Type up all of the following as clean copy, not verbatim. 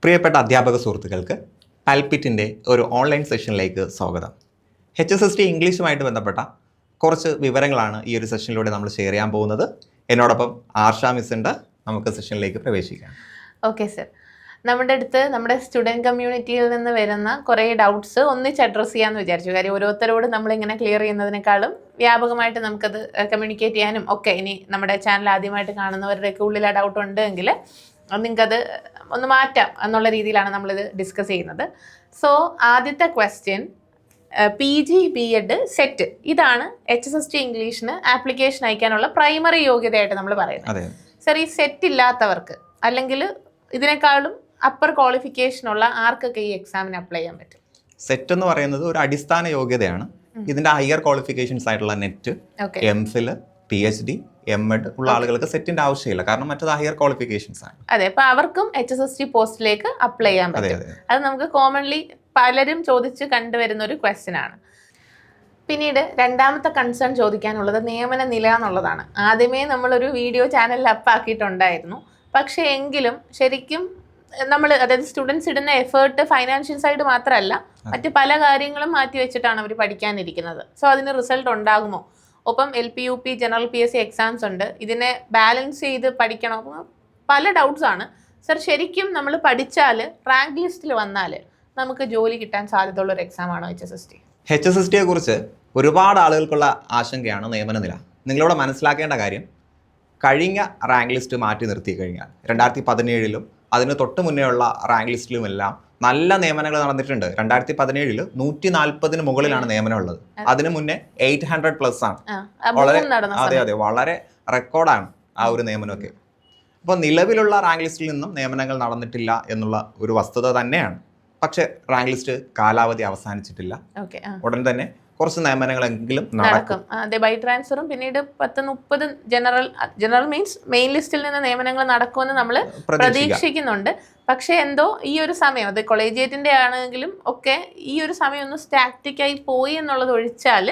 പ്രിയപ്പെട്ട അധ്യാപക സുഹൃത്തുക്കൾക്ക് പൽപിറ്റിൻ്റെ ഒരു ഓൺലൈൻ സെഷനിലേക്ക് സ്വാഗതം. HSST ഇംഗ്ലീഷുമായിട്ട് ബന്ധപ്പെട്ട കുറച്ച് വിവരങ്ങളാണ് ഈ ഒരു സെഷനിലൂടെ നമ്മൾ ഷെയർ ചെയ്യാൻ പോകുന്നത്. എന്നോടൊപ്പം ആർഷ മിസ് ഉണ്ട്. നമുക്ക് സെഷനിലേക്ക് പ്രവേശിക്കാം. ഓക്കെ സർ, നമ്മുടെ അടുത്ത് നമ്മുടെ സ്റ്റുഡൻറ് കമ്മ്യൂണിറ്റിയിൽ നിന്ന് വരുന്ന കുറേ ഡൗട്ട്സ് ഒന്നിച്ച് അഡ്രസ്സ് ചെയ്യാമെന്ന് വിചാരിച്ചു. കാര്യം ഓരോരുത്തരോട് നമ്മളിങ്ങനെ ക്ലിയർ ചെയ്യുന്നതിനേക്കാളും വ്യാപകമായിട്ട് നമുക്കത് കമ്മ്യൂണിക്കേറ്റ് ചെയ്യാനും ഒക്കെ, ഇനി നമ്മുടെ ചാനൽ ആദ്യമായിട്ട് കാണുന്നവരുടെയൊക്കെ ഉള്ളിൽ ആ ഡൗട്ട് ഉണ്ടെങ്കിൽ നിങ്ങൾക്കത് ഒന്ന് മാറ്റാം എന്നുള്ള രീതിയിലാണ് നമ്മളിത് ഡിസ്കസ് ചെയ്യുന്നത്. സോ ആദ്യത്തെ ക്വസ്റ്റ്യൻ, PG BEd സെറ്റ്, ഇതാണ് HSST ഇംഗ്ലീഷിന് ആപ്ലിക്കേഷൻ അയക്കാനുള്ള പ്രൈമറി യോഗ്യതയായിട്ട് നമ്മൾ പറയുന്നത്. സർ, ഈ സെറ്റ് ഇല്ലാത്തവർക്ക് അല്ലെങ്കിൽ ഇതിനേക്കാളും അപ്പർ ക്വാളിഫിക്കേഷൻ ഉള്ള ആർക്കൊക്കെ ഈ എക്സാമിന് അപ്ലൈ ചെയ്യാൻ പറ്റും? സെറ്റ് എന്ന് പറയുന്നത് ഒരു അടിസ്ഥാന യോഗ്യതയാണ്. ഇതിന്റെ ഹയർ ക്വാളിഫിക്കേഷൻസ് ആയിട്ടുള്ള നെറ്റ്, MPhil, PhD, M.Ed ഉള്ള ആളുകൾക്ക് സെറ്റിന്റെ ആവശ്യമില്ല. കാരണം മറ്റത് ഹയർ ക്വാളിഫിക്കേഷൻസ് ആണ്. അതെ, അപ്പൊ അവർക്കും HSST പോസ്റ്റിലേക്ക് അപ്ലൈ ചെയ്യാൻ പറ്റും. അത് നമുക്ക് കോമൺലി പലരും ചോദിച്ച് കണ്ടുവരുന്ന ഒരു ക്വസ്റ്റ്യൻ ആണ്. പിന്നീട് രണ്ടാമത്തെ കൺസേൺ ചോദിക്കാനുള്ളത് നിയമന നില എന്നുള്ളതാണ്. ആദ്യമേ നമ്മളൊരു വീഡിയോ ചാനലിൽ അപ്പാക്കിയിട്ടുണ്ടായിരുന്നു. പക്ഷേ എങ്കിലും ശരിക്കും നമ്മൾ, അതായത് സ്റ്റുഡൻസ് ഇടുന്ന എഫേർട്ട് ഫൈനാൻഷ്യൽ സൈഡ് മാത്രമല്ല, മറ്റ് പല കാര്യങ്ങളും മാറ്റി വെച്ചിട്ടാണ് അവർ പഠിക്കാനിരിക്കുന്നത്. സോ അതിന് റിസൾട്ട് ഉണ്ടാകുമോ? ഒപ്പം LP UP general PSC exams ഉണ്ട്, ഇതിനെ ബാലൻസ് ചെയ്ത് പഠിക്കണോ? പല ഡൗട്ട്സ് ആണ്. സർ, ശരിക്കും നമ്മൾ പഠിച്ചാൽ റാങ്ക് ലിസ്റ്റിൽ വന്നാൽ നമുക്ക് ജോലി കിട്ടാൻ സാധ്യതയുള്ള ഒരു എക്സാം ആണോ HSST? HSSTയെ കുറിച്ച് ഒരുപാട് ആളുകൾക്കുള്ള ആശങ്കയാണ് നിയമന നില. നിങ്ങളിവിടെ മനസ്സിലാക്കേണ്ട കാര്യം, കഴിഞ്ഞ റാങ്ക് ലിസ്റ്റ് മാറ്റി നിർത്തി കഴിഞ്ഞാൽ 2017 അതിന് തൊട്ട് മുന്നേ ഉള്ള റാങ്ക് ലിസ്റ്റിലുമെല്ലാം നല്ല നിയമനങ്ങൾ നടന്നിട്ടുണ്ട്. 2017 140 മുകളിലാണ് നിയമനം ഉള്ളത്. അതിന് മുന്നേ 800+ ആണ്. അതെ, വളരെ റെക്കോർഡാണ് ആ ഒരു നിയമനമൊക്കെ. അപ്പോൾ നിലവിലുള്ള റാങ്ക് ലിസ്റ്റിൽ നിന്നും നിയമനങ്ങൾ നടന്നിട്ടില്ല എന്നുള്ള ഒരു വസ്തുത തന്നെയാണ്. പക്ഷേ റാങ്ക് ലിസ്റ്റ് കാലാവധി അവസാനിച്ചിട്ടില്ല. ഉടൻ തന്നെ കുറച്ച് നിയമനങ്ങളെങ്കിലും നടക്കും. അതെ, ബൈ ട്രാൻസ്ഫറും പിന്നീട് 10-30 ജനറൽ മീൻസ് മെയിൻ ലിസ്റ്റിൽ നിന്ന് നിയമനങ്ങൾ നടക്കുമെന്ന് നമ്മൾ പ്രതീക്ഷിക്കുന്നുണ്ട്. പക്ഷേ എന്തോ ഈ ഒരു സമയം, അത് കൊളേജിയേറ്റിന്റെ ആണെങ്കിലും ഒക്കെ ഈ ഒരു സമയം ഒന്ന് സ്റ്റാറ്റിക്കായി പോയി എന്നുള്ളത് ഒഴിച്ചാൽ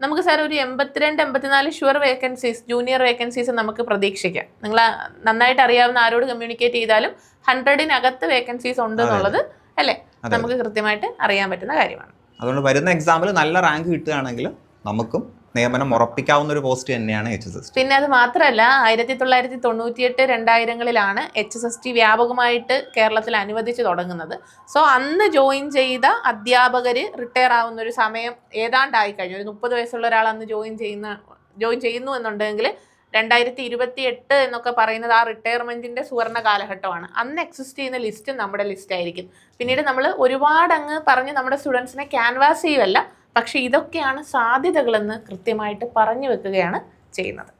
നമുക്ക് സാർ ഒരു 82-84 ഷുവർ വേക്കൻസീസ്, ജൂനിയർ വേക്കൻസീസ് നമുക്ക് പ്രതീക്ഷിക്കാം. നിങ്ങൾ നന്നായിട്ട് അറിയാവുന്ന ആരോട് കമ്മ്യൂണിക്കേറ്റ് ചെയ്താലും 100-നകത്ത് വേക്കൻസീസ് ഉണ്ട് എന്നുള്ളത് അല്ലേ നമുക്ക് കൃത്യമായിട്ട് അറിയാൻ പറ്റുന്ന കാര്യമാണ്. അതുകൊണ്ട് വരുന്ന എക്സാമിൽ നല്ല റാങ്ക് കിട്ടുകയാണെങ്കിൽ നമുക്കും നിയമനം ഉറപ്പിക്കാവുന്ന ഒരു പോസ്റ്റ് തന്നെയാണ് HSST. പിന്നെ അത് മാത്രമല്ല, 1998-2000 HSST വ്യാപകമായിട്ട് കേരളത്തിൽ അനുവദിച്ച് തുടങ്ങുന്നത്. സോ അന്ന് ജോയിൻ ചെയ്ത അധ്യാപകർ റിട്ടയർ ആവുന്ന ഒരു സമയം ഏതാണ്ടായി കഴിഞ്ഞു. ഒരു 30 വയസ്സുള്ള ഒരാൾ അന്ന് ജോയിൻ ചെയ്യുന്നു എന്നുണ്ടെങ്കിൽ 2028 എന്നൊക്കെ പറയുന്നത് ആ റിട്ടയർമെന്റിന്റെ സുവർണ്ണ കാലഘട്ടമാണ്. അന്ന് എക്സിസ്റ്റ് ചെയ്യുന്ന ലിസ്റ്റ് നമ്മുടെ ലിസ്റ്റ് ആയിരിക്കും. പിന്നീട് നമ്മൾ ഒരുപാട് അങ്ങ് പറഞ്ഞ് നമ്മുടെ സ്റ്റുഡൻസിനെ ക്യാൻവാസ് ചെയ്യുമല്ല, പക്ഷെ ഇതൊക്കെയാണ് സാധ്യതകളെന്ന് കൃത്യമായിട്ട് പറഞ്ഞു വെക്കുകയാണ് ചെയ്യുന്നത്.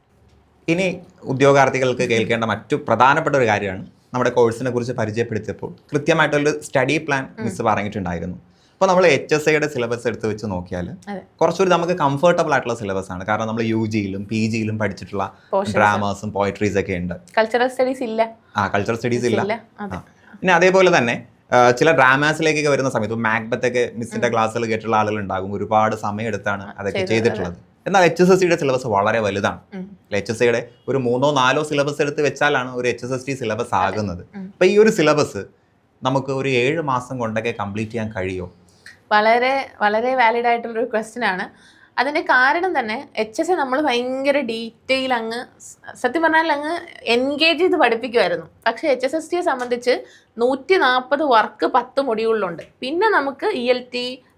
ഇനി ഉദ്യോഗാർത്ഥികൾക്ക് കേൾക്കേണ്ട മറ്റു പ്രധാനപ്പെട്ട ഒരു കാര്യമാണ്, നമ്മുടെ കോഴ്സിനെ കുറിച്ച് പരിചയപ്പെടുത്തിയപ്പോൾ കൃത്യമായിട്ടൊരു സ്റ്റഡി പ്ലാൻ മിസ് പറഞ്ഞിട്ടുണ്ടായിരുന്നു. അപ്പോൾ നമ്മൾ HSIയുടെ സിലബസ് എടുത്ത് വെച്ച് നോക്കിയാൽ കുറച്ചുകൂടി നമുക്ക് കംഫർട്ടബിൾ ആയിട്ടുള്ള സിലബസ് ആണ്. കാരണം നമ്മൾ UGയിലും PGയിലും പഠിച്ചിട്ടുള്ള ഡ്രാമാസും പോയട്രീസ് ഒക്കെ ഉണ്ട്. കൾച്ചറൽ സ്റ്റഡീസ് ഇല്ല. കൾച്ചറൽ സ്റ്റഡീസ് ഇല്ല. പിന്നെ അതേപോലെ തന്നെ ചില ഡ്രാമാസിലേക്കൊക്കെ വരുന്ന സമയത്ത് മാക്ബത്ത് ഒക്കെ മിസ്സിന്റെ ക്ലാസ്സുകൾ കേട്ടുള്ള ആളുകൾ ഉണ്ടാകും. ഒരുപാട് സമയം എടുത്താണ് അതൊക്കെ ചെയ്തിട്ടുള്ളത്. എന്നാൽ HSSTയുടെ സിലബസ് വളരെ വലുതാണ്. HSIയുടെ ഒരു 3-4 സിലബസ് എടുത്ത് വെച്ചാലാണ് ഒരു HSST സിലബസ് ആകുന്നത്. അപ്പൊ ഈ ഒരു സിലബസ് നമുക്ക് ഒരു 7 മാസം കൊണ്ടൊക്കെ കംപ്ലീറ്റ് ചെയ്യാൻ കഴിയുമോ? വളരെ വളരെ വാലിഡ് ആയിട്ടുള്ളൊരു ക്വസ്റ്റ്യൻ ആണ്. അതിൻ്റെ കാരണം തന്നെ HSI നമ്മൾ ഭയങ്കര ഡീറ്റെയിൽ അങ്ങ് സത്യം പറഞ്ഞാൽ അങ്ങ് എൻഗേജ് ചെയ്ത് പഠിപ്പിക്കുമായിരുന്നു. പക്ഷേ HSSTയെ സംബന്ധിച്ച് 140 വർക്ക് 10 മൊഡ്യൂളിലുണ്ട്. പിന്നെ നമുക്ക് ELT,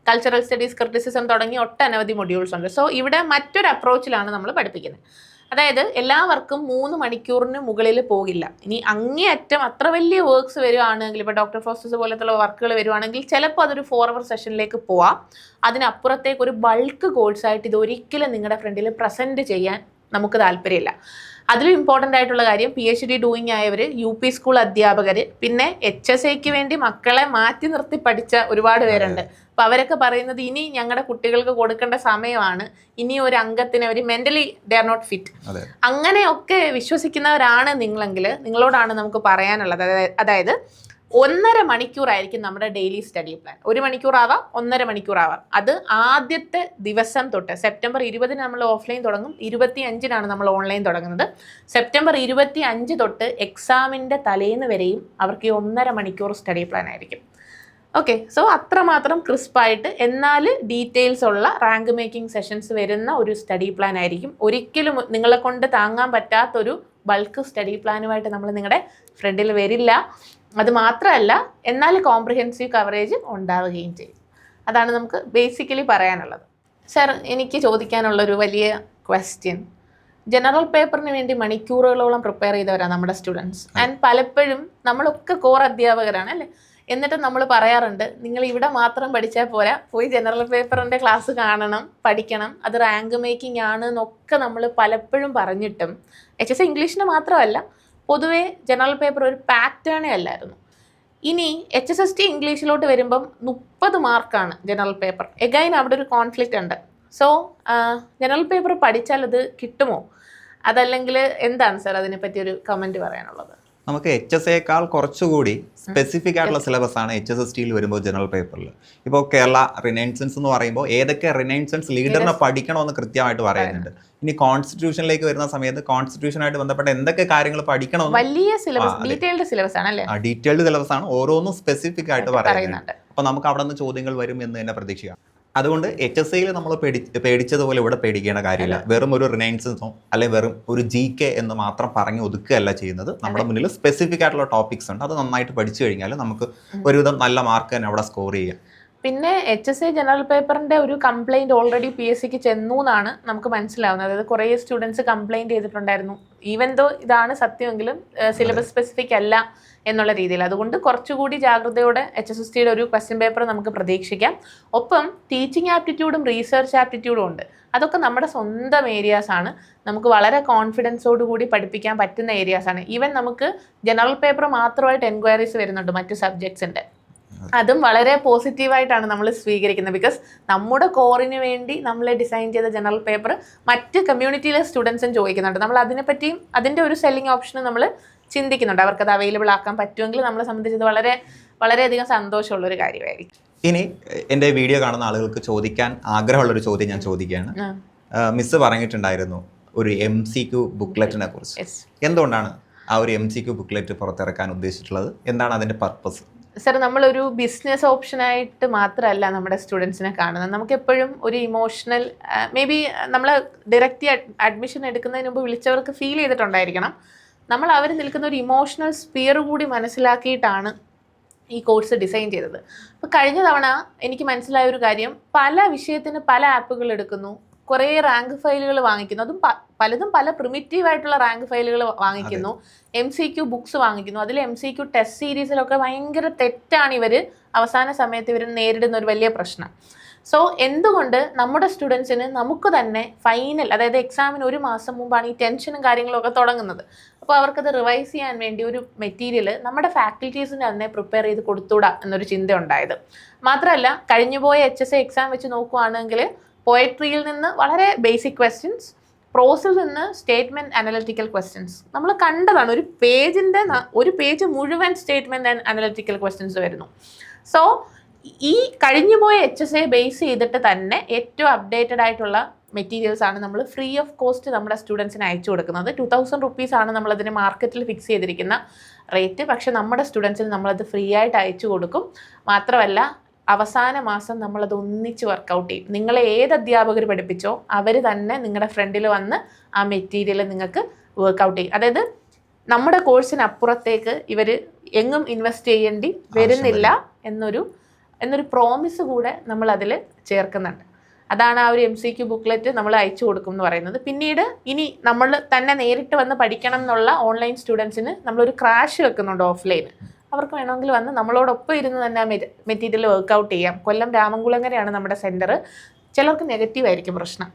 കൾച്ചറൽ സ്റ്റഡീസ്, ക്രിറ്റിസിസം തുടങ്ങി ഒട്ടനവധി മൊഡ്യൂൾസ് ഉണ്ട്. സോ ഇവിടെ മറ്റൊരു അപ്രോച്ചിലാണ് നമ്മൾ പഠിപ്പിക്കുന്നത്. അതായത് എല്ലാവർക്കും 3 മണിക്കൂറിന് മുകളിൽ പോകില്ല. ഇനി അങ്ങേയറ്റം അത്ര വലിയ വർക്ക്സ് വരുവാണെങ്കിൽ, ഇപ്പോൾ ഡോക്ടർ ഫോസ്റ്റേഴ്സ് പോലത്തുള്ള വർക്കുകൾ വരുവാണെങ്കിൽ ചിലപ്പോൾ അതൊരു 4 hour സെഷനിലേക്ക് പോവാം. അതിനപ്പുറത്തേക്ക് ഒരു ബൾക്ക് കോഴ്സായിട്ട് ഇതൊരിക്കലും നിങ്ങളുടെ ഫ്രണ്ടിൽ പ്രസൻറ്റ് ചെയ്യാൻ നമുക്ക് താല്പര്യമില്ല. അതിലും ഇമ്പോർട്ടൻ്റ് ആയിട്ടുള്ള കാര്യം, PhD ഡൂയിങ് ആയവർ, UP സ്കൂൾ അധ്യാപകർ, പിന്നെ HSIക്ക് വേണ്ടി മക്കളെ മാറ്റി നിർത്തി പഠിച്ച ഒരുപാട് പേരുണ്ട്. അപ്പോൾ അവരൊക്കെ പറയുന്നത് ഇനി ഞങ്ങളുടെ കുട്ടികൾക്ക് കൊടുക്കേണ്ട സമയമാണ്, ഇനി ഒരു അംഗത്തിന് അവർ mentally they are not fit. അങ്ങനെയൊക്കെ വിശ്വസിക്കുന്നവരാണ് നിങ്ങളെങ്കിൽ നിങ്ങളോടാണ് നമുക്ക് പറയാനുള്ളത്. അതായത് 1.5 മണിക്കൂറായിരിക്കും നമ്മുടെ ഡെയിലി സ്റ്റഡി പ്ലാൻ. 1 മണിക്കൂറാവാം, 1.5 മണിക്കൂറാവാം. അത് ആദ്യത്തെ ദിവസം തൊട്ട് സെപ്റ്റംബർ 20 നമ്മൾ ഓഫ്ലൈൻ തുടങ്ങും, 25 നമ്മൾ ഓൺലൈൻ തുടങ്ങുന്നത്. സെപ്റ്റംബർ 25 തൊട്ട് എക്സാമിൻ്റെ തലേന്ന് വരെയും അവർക്ക് ഈ 1.5 മണിക്കൂർ സ്റ്റഡി പ്ലാൻ ആയിരിക്കും. ഓക്കെ, സോ അത്രമാത്രം ക്രിസ്പായിട്ട് എന്നാൽ ഡീറ്റെയിൽസ് ഉള്ള റാങ്ക് മേക്കിംഗ് സെഷൻസ് വരുന്ന ഒരു സ്റ്റഡി പ്ലാൻ ആയിരിക്കും. ഒരിക്കലും നിങ്ങളെ കൊണ്ട് താങ്ങാൻ പറ്റാത്തൊരു ബൾക്ക് സ്റ്റഡി പ്ലാനുമായിട്ട് നമ്മൾ നിങ്ങളുടെ ഫ്രണ്ടിൽ വരില്ല. അത് മാത്രമല്ല, എന്നാൽ കോംപ്രിഹെൻസീവ് കവറേജ് ഉണ്ടാവുകയും ചെയ്യും. അതാണ് നമുക്ക് ബേസിക്കലി പറയാനുള്ളത്. സർ, എനിക്ക് ചോദിക്കാനുള്ളൊരു വലിയ ക്വസ്റ്റ്യൻ, ജനറൽ പേപ്പറിന് വേണ്ടി മണിക്കൂറുകളോളം പ്രിപ്പയർ ചെയ്തവരാണ് നമ്മുടെ സ്റ്റുഡൻസ്. ആൻഡ് പലപ്പോഴും നമ്മളൊക്കെ കോർ അധ്യാപകരാണ് അല്ലേ, എന്നിട്ട് നമ്മൾ പറയാറുണ്ട് നിങ്ങൾ ഇവിടെ മാത്രം പഠിച്ചാൽ പോരാ, പോയി ജനറൽ പേപ്പറിൻ്റെ ക്ലാസ് കാണണം, പഠിക്കണം, അത് റാങ്ക് മേക്കിംഗ് ആണ് എന്നൊക്കെ നമ്മൾ പലപ്പോഴും പറഞ്ഞിട്ടും HSC ഇംഗ്ലീഷിന് മാത്രമല്ല, പൊതുവേ ജനറൽ പേപ്പർ ഒരു പാറ്റേണേ അല്ലായിരുന്നു. ഇനി HSST ഇംഗ്ലീഷിലോട്ട് വരുമ്പം 30 മാർക്കാണ് ജനറൽ പേപ്പർ. എഗൈൻ അവിടെ ഒരു കോൺഫ്ലിക്റ്റ് ഉണ്ട്. സോ ജനറൽ പേപ്പർ പഠിച്ചാൽ അത് കിട്ടുമോ, അതല്ലെങ്കിൽ എന്താണ് സാർ അതിനെപ്പറ്റി ഒരു കമൻറ്റ് പറയാനുള്ളത്? നമുക്ക് HSAയേക്കാൾ കുറച്ചുകൂടി സ്പെസിഫിക് ആയിട്ടുള്ള സിലബസ് ആണ് HSSTയിൽ വരുമ്പോൾ ജനറൽ പേപ്പറിൽ. ഇപ്പോൾ കേരള റിനൈൻസൻസ് എന്ന് പറയുമ്പോൾ ഏതൊക്കെ റിനൈൻസൻസ് ലീഡറിനെ പഠിക്കണമെന്ന് കൃത്യമായിട്ട് പറയുന്നുണ്ട്. ഇനി കോൺസ്റ്റിറ്റ്യൂഷനിലേക്ക് വരുന്ന സമയത്ത് കോൺസ്റ്റിറ്റ്യൂഷനായിട്ട് ബന്ധപ്പെട്ട എന്തൊക്കെ കാര്യങ്ങൾ പഠിക്കണം, വലിയ സിലബസ്, ഡീറ്റെയിൽഡ് സിലബസ് ആണ് അല്ലേ? ഡീറ്റെയിൽഡ് സിലബസ് ആണ്, ഓരോന്നും സ്പെസിഫിക് ആയിട്ട് പറയുന്നുണ്ട്. അപ്പോൾ നമുക്ക് അവിടെ നിന്ന് ചോദ്യങ്ങൾ വരും എന്ന് തന്നെ പ്രതീക്ഷിക്കാം. അതുകൊണ്ട് HSAയിൽ നമ്മൾ പേടിച്ചതുപോലെ ഇവിടെ പേടിക്കേണ്ട കാര്യമില്ല. വെറും ഒരു റിനൈൻസൻസോ അല്ലെങ്കിൽ വെറും ഒരു GK എന്ന് മാത്രം പറഞ്ഞ് ഒതുക്കുകയല്ല ചെയ്യുന്നത്. നമ്മുടെ മുന്നിൽ സ്പെസിഫിക് ആയിട്ടുള്ള ടോപ്പിക്സ് ഉണ്ട്, അത് നന്നായിട്ട് പഠിച്ചു കഴിഞ്ഞാൽ നമുക്ക് ഒരുവിധം നല്ല മാർക്ക് തന്നെ അവിടെ സ്കോർ ചെയ്യാം. പിന്നെ HSA ജനറൽ പേപ്പറിൻ്റെ ഒരു കംപ്ലയിൻറ്റ് ഓൾറെഡി PSCക്ക് ചെന്നു എന്നാണ് നമുക്ക് മനസ്സിലാവുന്നത്. അതായത് കുറേ സ്റ്റുഡൻസ് കംപ്ലയിൻറ്റ് ചെയ്തിട്ടുണ്ടായിരുന്നു, ഈവൻ ദോ ഇതാണ് സത്യമെങ്കിലും സിലബസ് സ്പെസിഫിക് അല്ല എന്നുള്ള രീതിയിൽ. അതുകൊണ്ട് കുറച്ചുകൂടി ജാഗ്രതയോടെ HSSTയുടെ ഒരു ക്വസ്റ്റ്യൻ പേപ്പർ നമുക്ക് പ്രതീക്ഷിക്കാം. ഒപ്പം ടീച്ചിങ് ആപ്റ്റിറ്റ്യൂഡും റീസെർച്ച് ആപ്റ്റിറ്റ്യൂഡും ഉണ്ട്. അതൊക്കെ നമ്മുടെ സ്വന്തം ഏരിയാസാണ്, നമുക്ക് വളരെ കോൺഫിഡൻസോട് കൂടി പഠിപ്പിക്കാൻ പറ്റുന്ന ഏരിയാസാണ്. ഈവൻ നമുക്ക് ജനറൽ പേപ്പർ മാത്രമായിട്ട് എൻക്വയറീസ് വരുന്നുണ്ട് മറ്റ് സബ്ജക്ട്സിൻ്റെ. അതും വളരെ പോസിറ്റീവായിട്ടാണ് നമ്മൾ സ്വീകരിക്കുന്നത്. ബിക്കോസ് നമ്മുടെ കോറിന് വേണ്ടി നമ്മൾ ഡിസൈൻ ചെയ്ത ജനറൽ പേപ്പർ മറ്റ് കമ്മ്യൂണിറ്റിയിലെ സ്റ്റുഡൻസും ചോദിക്കുന്നുണ്ട്. നമ്മൾ അതിനെപ്പറ്റിയും അതിൻ്റെ ഒരു സെല്ലിംഗ് ഓപ്ഷനും നമ്മൾ ചിന്തിക്കുന്നുണ്ട്. അവർക്കത് അവൈലബിൾ ആക്കാൻ പറ്റുമെങ്കിൽ നമ്മളെ സംബന്ധിച്ചത് വളരെയധികം സന്തോഷമുള്ളൊരു കാര്യമായിരിക്കും. ഇനി എൻ്റെ വീഡിയോ കാണുന്ന ആളുകൾക്ക് ചോദിക്കാൻ ആഗ്രഹമുള്ളൊരു ചോദ്യം ഞാൻ ചോദിക്കുകയാണ്. മിസ് പറഞ്ഞിട്ടുണ്ടായിരുന്നു ഒരു MCQ ബുക്ക്ലെറ്റിനെ കുറിച്ച്. എന്തുകൊണ്ടാണ് ആ ഒരു MCQ ബുക്ക്ലെറ്റ് പുറത്തിറക്കാൻ ഉദ്ദേശിച്ചിട്ടുള്ളത്? എന്താണ് അതിൻ്റെ പർപ്പസ്? സർ, നമ്മളൊരു ബിസിനസ് ഓപ്ഷനായിട്ട് മാത്രമല്ല നമ്മുടെ സ്റ്റുഡൻസിനെ കാണുന്നത്. നമുക്കെപ്പോഴും ഒരു ഇമോഷണൽ, മേ ബി നമ്മൾ ഡയറക്റ്റ് അഡ്മിഷൻ എടുക്കുന്നതിന് മുമ്പ് വിളിച്ചവർക്ക് ഫീൽ ചെയ്തിട്ടുണ്ടായിരിക്കണം, നമ്മൾ അവർ നിൽക്കുന്ന ഒരു ഇമോഷണൽ സ്പിയർ കൂടി മനസ്സിലാക്കിയിട്ടാണ് ഈ കോഴ്സ് ഡിസൈൻ ചെയ്തത്. അപ്പോൾ കഴിഞ്ഞ തവണ എനിക്ക് മനസ്സിലായ ഒരു കാര്യം, പല വിഷയത്തിന് പല ആപ്പുകൾ എടുക്കുന്നു, കുറേ റാങ്ക് ഫയലുകൾ വാങ്ങിക്കുന്നു, അതും പലതും പല പ്രിമിറ്റീവായിട്ടുള്ള റാങ്ക് ഫയലുകൾ വാങ്ങിക്കുന്നു, MCQ ബുക്സ് വാങ്ങിക്കുന്നു. അതിൽ MCQ ടെസ്റ്റ് സീരീസിലൊക്കെ ഭയങ്കര തെറ്റാണ് ഇവർ അവസാന സമയത്ത് ഇവർ നേരിടുന്ന ഒരു വലിയ പ്രശ്നം. സോ എന്തുകൊണ്ട് നമ്മുടെ സ്റ്റുഡൻസിന് നമുക്ക് തന്നെ ഫൈനൽ, അതായത് എക്സാമിന് 1 മാസം മുമ്പാണ് ഈ ടെൻഷനും കാര്യങ്ങളൊക്കെ തുടങ്ങുന്നത്. അപ്പോൾ അവർക്കത് റിവൈസ് ചെയ്യാൻ വേണ്ടി ഒരു മെറ്റീരിയൽ നമ്മുടെ ഫാക്കൽറ്റീസിന് തന്നെ പ്രിപ്പയർ ചെയ്ത് കൊടുത്തുകൂടാ എന്നൊരു ചിന്ത ഉണ്ടായത്. മാത്രമല്ല, കഴിഞ്ഞുപോയ HSA എക്സാം വെച്ച് നോക്കുകയാണെങ്കിൽ പോയട്രിയിൽ നിന്ന് വളരെ ബേസിക് ക്വസ്റ്റ്യൻസ്, പ്രോസിൽ നിന്ന് സ്റ്റേറ്റ്മെൻറ്റ് അനലിറ്റിക്കൽ ക്വസ്റ്റ്യൻസ് നമ്മൾ കണ്ടതാണ്. ഒരു പേജ് മുഴുവൻ സ്റ്റേറ്റ്മെൻറ്റ് ആൻഡ് അനലിറ്റിക്കൽ ക്വസ്റ്റ്യൻസ് വരുന്നു. സോ ഈ കഴിഞ്ഞുപോയ HSA ബേസ് ചെയ്തിട്ട് തന്നെ ഏറ്റവും അപ്ഡേറ്റഡ് ആയിട്ടുള്ള മെറ്റീരിയൽസ് ആണ് നമ്മൾ ഫ്രീ ഓഫ് കോസ്റ്റ് നമ്മുടെ സ്റ്റുഡൻസിന് അയച്ചു കൊടുക്കുന്നത്. 2000 റുപ്പീസാണ് നമ്മളതിന് മാർക്കറ്റിൽ ഫിക്സ് ചെയ്തിരിക്കുന്ന റേറ്റ്. പക്ഷേ നമ്മുടെ സ്റ്റുഡൻസിന് നമ്മളത് ഫ്രീ ആയിട്ട് അയച്ചു കൊടുക്കും. മാത്രമല്ല, അവസാന മാസം നമ്മളത് ഒന്നിച്ച് വർക്കൗട്ട് ചെയ്യും. നിങ്ങളെ ഏത് അധ്യാപകർ പഠിപ്പിച്ചോ അവർ തന്നെ നിങ്ങളുടെ ഫ്രണ്ടിൽ വന്ന് ആ മെറ്റീരിയൽ നിങ്ങൾക്ക് വർക്കൗട്ട് ചെയ്യും. അതായത് നമ്മുടെ കോഴ്സിനപ്പുറത്തേക്ക് ഇവർ എങ്ങും ഇൻവെസ്റ്റ് ചെയ്യേണ്ടി വരുന്നില്ല എന്നൊരു പ്രോമിസ് കൂടെ നമ്മളതിൽ ചേർക്കുന്നുണ്ട്. അതാണ് ആ ഒരു MCQ ബുക്ക്ലെറ്റ് നമ്മൾ അയച്ചു കൊടുക്കും എന്ന് പറയുന്നത്. പിന്നീട് ഇനി നമ്മൾ തന്നെ നേരിട്ട് വന്ന് പഠിക്കണം എന്നുള്ള ഓൺലൈൻ സ്റ്റുഡൻസിന് നമ്മളൊരു ക്രാഷ് വെക്കുന്നുണ്ട് ഓഫ്ലൈൻ. അവർക്ക് വേണമെങ്കിൽ വന്ന് നമ്മളോടൊപ്പം ഇരുന്ന് തന്നെ ആ മെറ്റീരിയൽ വർക്കൗട്ട് ചെയ്യാം. കൊല്ലം രാമൻകുളങ്ങരയാണ് നമ്മുടെ സെൻറ്റർ. ചിലർക്ക് നെഗറ്റീവ് ആയിരിക്കും പ്രശ്നം,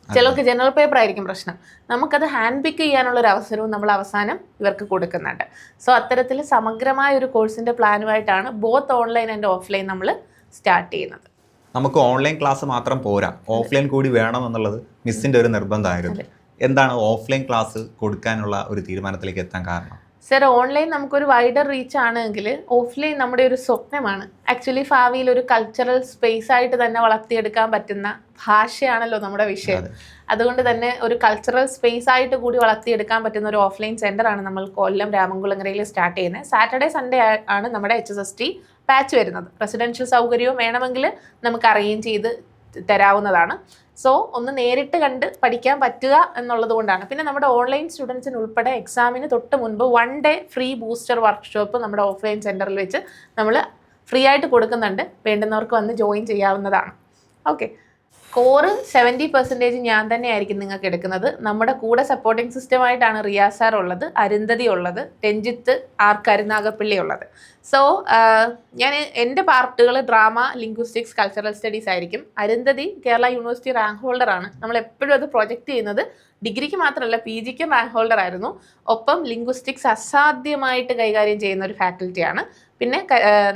ചിലർക്ക് ജനറൽ പേപ്പർ ആയിരിക്കും പ്രശ്നം. നമുക്കത് ഹാൻഡ് പിക്ക് ചെയ്യാനുള്ളൊരു അവസരവും നമ്മൾ അവസാനം ഇവർക്ക് കൊടുക്കുന്നുണ്ട്. സോ അത്തരത്തിൽ സമഗ്രമായ ഒരു കോഴ്സിൻ്റെ പ്ലാനുമായിട്ടാണ് ബോത്ത് ഓൺലൈൻ ആൻഡ് ഓഫ്ലൈൻ നമ്മൾ സ്റ്റാർട്ട് ചെയ്യുന്നത്. നമുക്ക് ഓൺലൈൻ ക്ലാസ് മാത്രം പോരാ, ഓഫ്ലൈൻ കൂടി വേണം എന്നുള്ളത് മിസ്സിൻ്റെ ഒരു നിർബന്ധമായിരുന്നു. എന്താണ് ഓഫ്ലൈൻ ക്ലാസ് കൊടുക്കാനുള്ള ഒരു തീരുമാനത്തിലേക്ക് എത്താൻ കാരണം? സർ, ഓൺലൈൻ നമുക്കൊരു വൈഡർ റീച്ച് ആണെങ്കിൽ ഓഫ്ലൈൻ നമ്മുടെ ഒരു സ്വപ്നമാണ്. ആക്ച്വലി ഭാവിയിൽ ഒരു കൾച്ചറൽ സ്പേസ് ആയിട്ട് തന്നെ വളർത്തിയെടുക്കാൻ പറ്റുന്ന ഭാഷയാണല്ലോ നമ്മുടെ വിഷയം. അതുകൊണ്ട് തന്നെ ഒരു കൾച്ചറൽ സ്പേസ് ആയിട്ട് കൂടി വളർത്തിയെടുക്കാൻ പറ്റുന്ന ഒരു ഓഫ്ലൈൻ സെൻ്ററാണ് നമ്മൾ കൊല്ലം രാമൻകുളങ്ങരയിൽ സ്റ്റാർട്ട് ചെയ്യുന്നത്. സാറ്റർഡേ സൺഡേ ആണ് നമ്മുടെ HSST ബാച്ച് വരുന്നത്. റെസിഡൻഷ്യൽ സൗകര്യവും വേണമെങ്കിൽ നമുക്ക് അറേഞ്ച് ചെയ്ത് തരാവുന്നതാണ്. സോ ഒന്ന് നേരിട്ട് കണ്ട് പഠിക്കാൻ പറ്റുക എന്നുള്ളത് കൊണ്ടാണ്. പിന്നെ നമ്മുടെ ഓൺലൈൻ സ്റ്റുഡൻസിന് ഉൾപ്പെടെ എക്സാമിന് തൊട്ട് മുൻപ് 1 ഡേ ഫ്രീ ബൂസ്റ്റർ വർക്ക്ഷോപ്പ് നമ്മുടെ ഓഫ്ലൈൻ സെൻറ്ററിൽ വെച്ച് നമ്മൾ ഫ്രീ ആയിട്ട് കൊടുക്കുന്നുണ്ട്. വേണ്ടുന്നവർക്ക് വന്ന് ജോയിൻ ചെയ്യാവുന്നതാണ്. ഓക്കെ, കോറ് 70% ഞാൻ തന്നെയായിരിക്കും നിങ്ങൾക്ക് എടുക്കുന്നത്. നമ്മുടെ കൂടെ സപ്പോർട്ടിംഗ് സിസ്റ്റമായിട്ടാണ് റിയാസ് സാർ ഉള്ളത്, അരുന്ധതി ഉള്ളത്, രഞ്ജിത്ത് ആർ കരുനാഗപ്പള്ളി ഉള്ളത്. സോ ഞാൻ എൻ്റെ പാർട്ടുകൾ ഡ്രാമ, ലിംഗ്വിസ്റ്റിക്സ്, കൾച്ചറൽ സ്റ്റഡീസ് ആയിരിക്കും. അരുന്ധതി കേരള യൂണിവേഴ്സിറ്റി റാങ്ക് ഹോൾഡറാണ്. നമ്മൾ എപ്പോഴും അത് പ്രൊജക്റ്റ് ചെയ്യുന്നത് ഡിഗ്രിക്ക് മാത്രമല്ല PGക്കും റാങ്ക് ഹോൾഡർ ആയിരുന്നു. ഒപ്പം ലിംഗ്വിസ്റ്റിക്സ് അസാധ്യമായിട്ട് കൈകാര്യം ചെയ്യുന്ന ഒരു ഫാക്കൽറ്റിയാണ്. പിന്നെ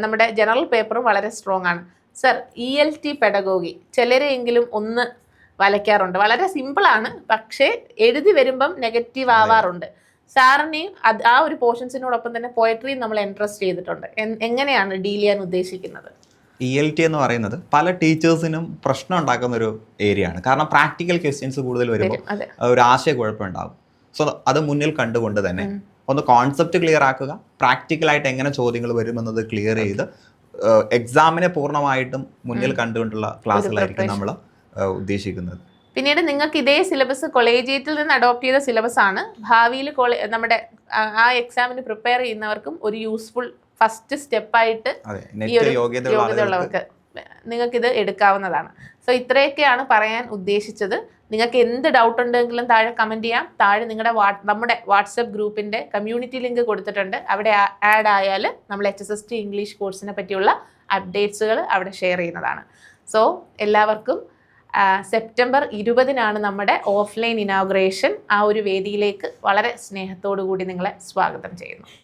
നമ്മുടെ ജനറൽ പേപ്പറും വളരെ സ്ട്രോങ് ആണ്. സർ, ELT പെഡഗോഗി ചിലരെങ്കിലും ഒന്ന് വലയ്ക്കാറുണ്ട്. വളരെ സിമ്പിളാണ്, പക്ഷേ എഴുതി വരുമ്പം നെഗറ്റീവ് ആവാറുണ്ട്. സാറിനെയും ആ ഒരു പോർഷൻസിനോടൊപ്പം തന്നെ പോയട്രിയും നമ്മൾ ഇൻട്രസ്റ്റ് ചെയ്തിട്ടുണ്ട്. എങ്ങനെയാണ് ഡീൽ ചെയ്യാൻ ഉദ്ദേശിക്കുന്നത്? ELT എന്ന് പറയുന്നത് പല ടീച്ചേഴ്സിനും പ്രശ്നം ഉണ്ടാക്കുന്ന ഒരു ഏരിയ ആണ്. കാരണം പ്രാക്ടിക്കൽ ക്വസ്റ്റ്യൻസ് കൂടുതൽ വരുമ്പോൾ ഒരു ആശയക്കുഴപ്പമുണ്ടാകും. സോ അത് മുന്നിൽ കണ്ടുകൊണ്ട് തന്നെ ഒന്ന് കോൺസെപ്റ്റ് ക്ലിയർ ആക്കുക, പ്രാക്ടിക്കലായിട്ട് എങ്ങനെ ചോദ്യങ്ങൾ വരുമെന്നത് ക്ലിയർ ചെയ്ത് എക്സാമിനെ പൂർണ്ണമായിട്ടും മുന്നിൽ കണ്ടുകൊണ്ടുള്ള ക്ലാസ്സുകളായിരിക്കും നമ്മൾ ഉദ്ദേശിക്കുന്നത്. പിന്നീട് നിങ്ങൾക്ക് ഇതേ സിലബസ് കൊളേജിയേറ്റിൽ നിന്ന് അഡോപ്റ്റ് ചെയ്ത സിലബസ് ആണ്. ഭാവിയിൽ നമ്മുടെ ആ എക്സാമിന് പ്രിപ്പയർ ചെയ്യുന്നവർക്കും ഒരു യൂസ്ഫുൾ ഫസ്റ്റ് സ്റ്റെപ്പായിട്ട് ഈ ഒരു യോഗ്യതയുള്ളവർക്ക് നിങ്ങൾക്കിത് എടുക്കാവുന്നതാണ്. സോ ഇത്രയൊക്കെയാണ് പറയാൻ ഉദ്ദേശിച്ചത്. നിങ്ങൾക്ക് എന്ത് ഡൗട്ട് ഉണ്ടെങ്കിലും താഴെ കമൻറ്റ് ചെയ്യാം. താഴെ നമ്മുടെ വാട്സപ്പ് ഗ്രൂപ്പിൻ്റെ കമ്മ്യൂണിറ്റി ലിങ്ക് കൊടുത്തിട്ടുണ്ട്. അവിടെ ആഡ് ആയാൽ നമ്മൾ HSST ഇംഗ്ലീഷ് കോഴ്സിനെ പറ്റിയുള്ള അപ്ഡേറ്റ്സുകൾ അവിടെ ഷെയർ ചെയ്യുന്നതാണ്. സോ എല്ലാവർക്കും സെപ്റ്റംബർ 20-നാണ് നമ്മുടെ ഓഫ്ലൈൻ ഇനോഗ്രേഷൻ. ആ ഒരു വേദിയിലേക്ക് വളരെ സ്നേഹത്തോടു കൂടി നിങ്ങളെ സ്വാഗതം ചെയ്യുന്നു.